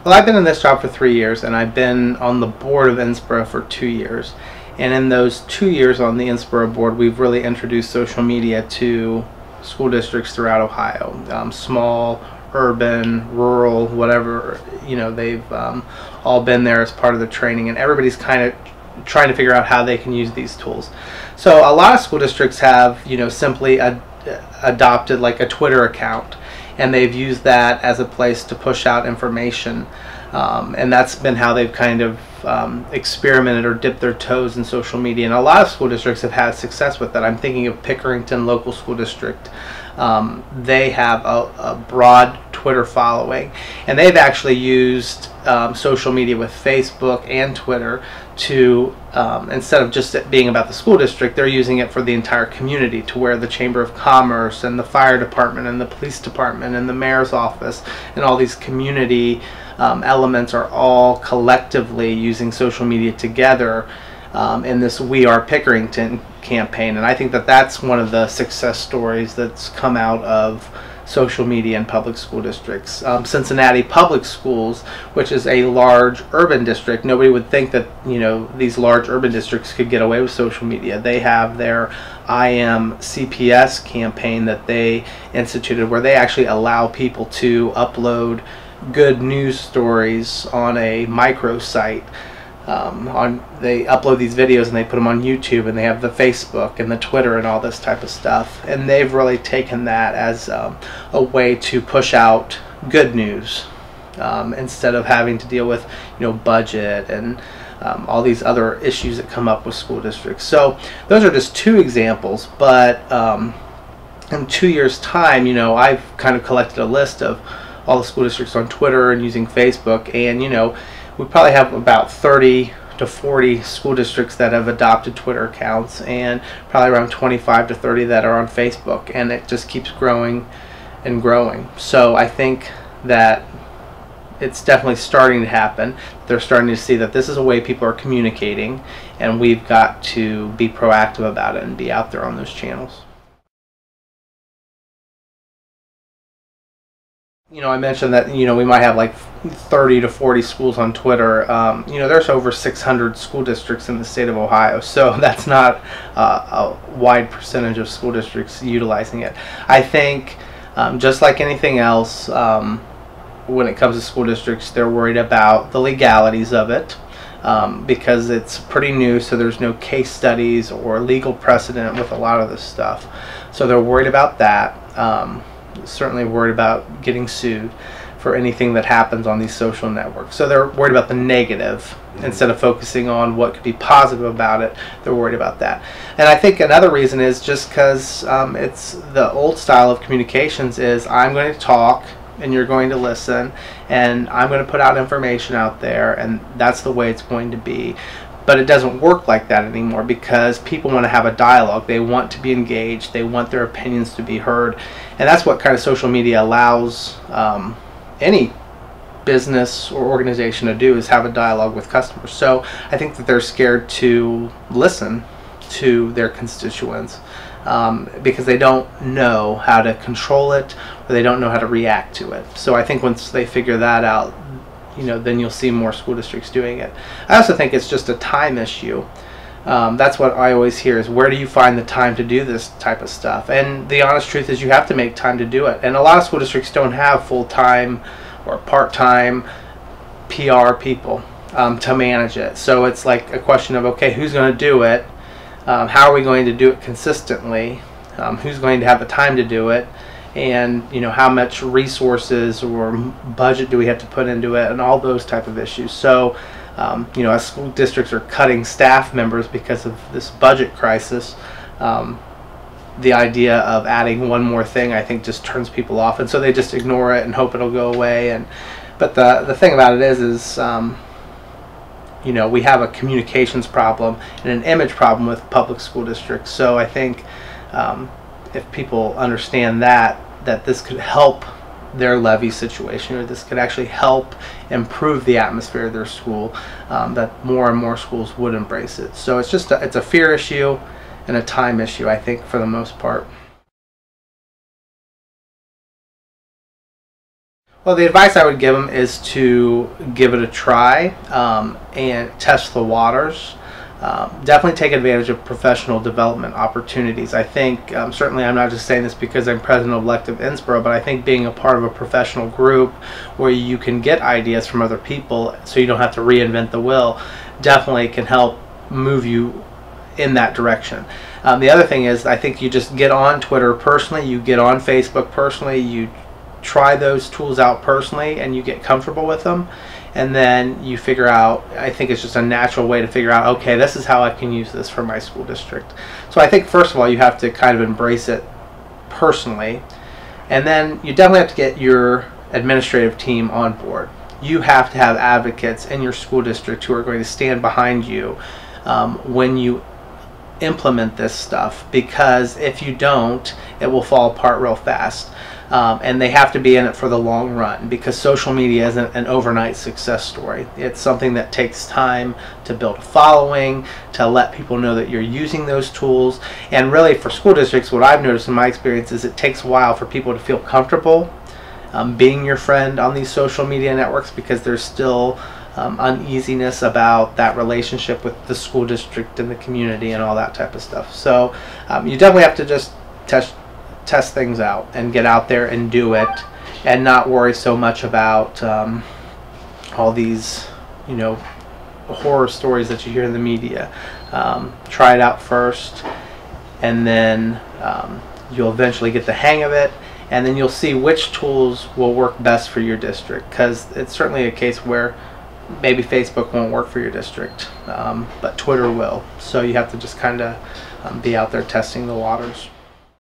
Well, I've been in this job for 3 years, and I've been on the board of Inspira for 2 years. And in those 2 years on the Inspira board, we've really introduced social media to school districts throughout Ohio, small, urban, rural, whatever. They've all been there as part of the training, and everybody's kind of trying to figure out how they can use these tools. So a lot of school districts have, simply adopted like a Twitter account, and they've used that as a place to push out information. And that's been how they've kind of experimented or dipped their toes in social media. And a lot of school districts have had success with that. I'm thinking of Pickerington Local School District. They have a broad Twitter following, and they've actually used social media with Facebook and Twitter to, instead of just it being about the school district, they're using it for the entire community, to where the Chamber of Commerce and the fire department and the police department and the mayor's office and all these community elements are all collectively using social media together in this We Are Pickerington campaign. And I think that that's one of the success stories that's come out of social media in public school districts. Cincinnati Public Schools, which is a large urban district, nobody would think that these large urban districts could get away with social media. They have their I Am CPS campaign that they instituted, where they actually allow people to upload good news stories on a microsite. They upload these videos and they put them on YouTube, and they have the Facebook and the Twitter and all this type of stuff, and they've really taken that as a way to push out good news, instead of having to deal with budget and all these other issues that come up with school districts. So those are just two examples, but in 2 years time, I've kind of collected a list of all the school districts on Twitter and using Facebook, and we probably have about 30 to 40 school districts that have adopted Twitter accounts, and probably around 25 to 30 that are on Facebook, and it just keeps growing and growing. So I think that it's definitely starting to happen. They're starting to see that this is a way people are communicating, and we've got to be proactive about it and be out there on those channels. I mentioned that we might have like 30 to 40 schools on Twitter. There's over 600 school districts in the state of Ohio, so that's not a wide percentage of school districts utilizing it. I think just like anything else, when it comes to school districts, they're worried about the legalities of it, because it's pretty new, so there's no case studies or legal precedent with a lot of this stuff. So they're worried about that. Certainly worried about getting sued for anything that happens on these social networks. So they're worried about the negative instead of focusing on what could be positive about it. They're worried about that. And I think another reason is just because it's the old style of communications is I'm going to talk and you're going to listen, and I'm going to put out information out there, and that's the way it's going to be. But it doesn't work like that anymore, because people want to have a dialogue. They want to be engaged. They want their opinions to be heard. And that's what kind of social media allows any business or organization to do, is have a dialogue with customers. So I think that they're scared to listen to their constituents because they don't know how to control it, or they don't know how to react to it. So I think once they figure that out, then you'll see more school districts doing it. I also think it's just a time issue. That's what I always hear, is where do you find the time to do this type of stuff? And the honest truth is you have to make time to do it. And a lot of school districts don't have full-time or part-time PR people to manage it. So it's like a question of, okay, who's going to do it? How are we going to do it consistently? Who's going to have the time to do it? And how much resources or budget do we have to put into it, and all those type of issues. So as school districts are cutting staff members because of this budget crisis, the idea of adding one more thing, I think, just turns people off, and so they just ignore it and hope it'll go away. But the thing about it is we have a communications problem and an image problem with public school districts. So I think if people understand that this could help their levy situation, or this could actually help improve the atmosphere of their school, that more and more schools would embrace it. So it's just it's a fear issue and a time issue, I think, for the most part. Well, the advice I would give them is to give it a try and test the waters. Definitely take advantage of professional development opportunities. I think, certainly I'm not just saying this because I'm president-elect of Innsboro, but I think being a part of a professional group where you can get ideas from other people so you don't have to reinvent the wheel definitely can help move you in that direction. The other thing is, I think you just get on Twitter personally, you get on Facebook personally, you try those tools out personally and you get comfortable with them, and then you figure out, I think it's just a natural way to figure out, okay, this is how I can use this for my school district. So I think first of all you have to kind of embrace it personally, and then you definitely have to get your administrative team on board. You have to have advocates in your school district who are going to stand behind you when you implement this stuff, because if you don't, it will fall apart real fast. And they have to be in it for the long run, because social media isn't an overnight success story. It's something that takes time to build a following, to let people know that you're using those tools. And really for school districts, what I've noticed in my experience is it takes a while for people to feel comfortable being your friend on these social media networks, because there's still uneasiness about that relationship with the school district and the community and all that type of stuff. So you definitely have to just test things out and get out there and do it, and not worry so much about all these, you know, horror stories that you hear in the media. Try it out first, and then you'll eventually get the hang of it, and then you'll see which tools will work best for your district, because it's certainly a case where maybe Facebook won't work for your district, but Twitter will. So you have to just kind of be out there testing the waters.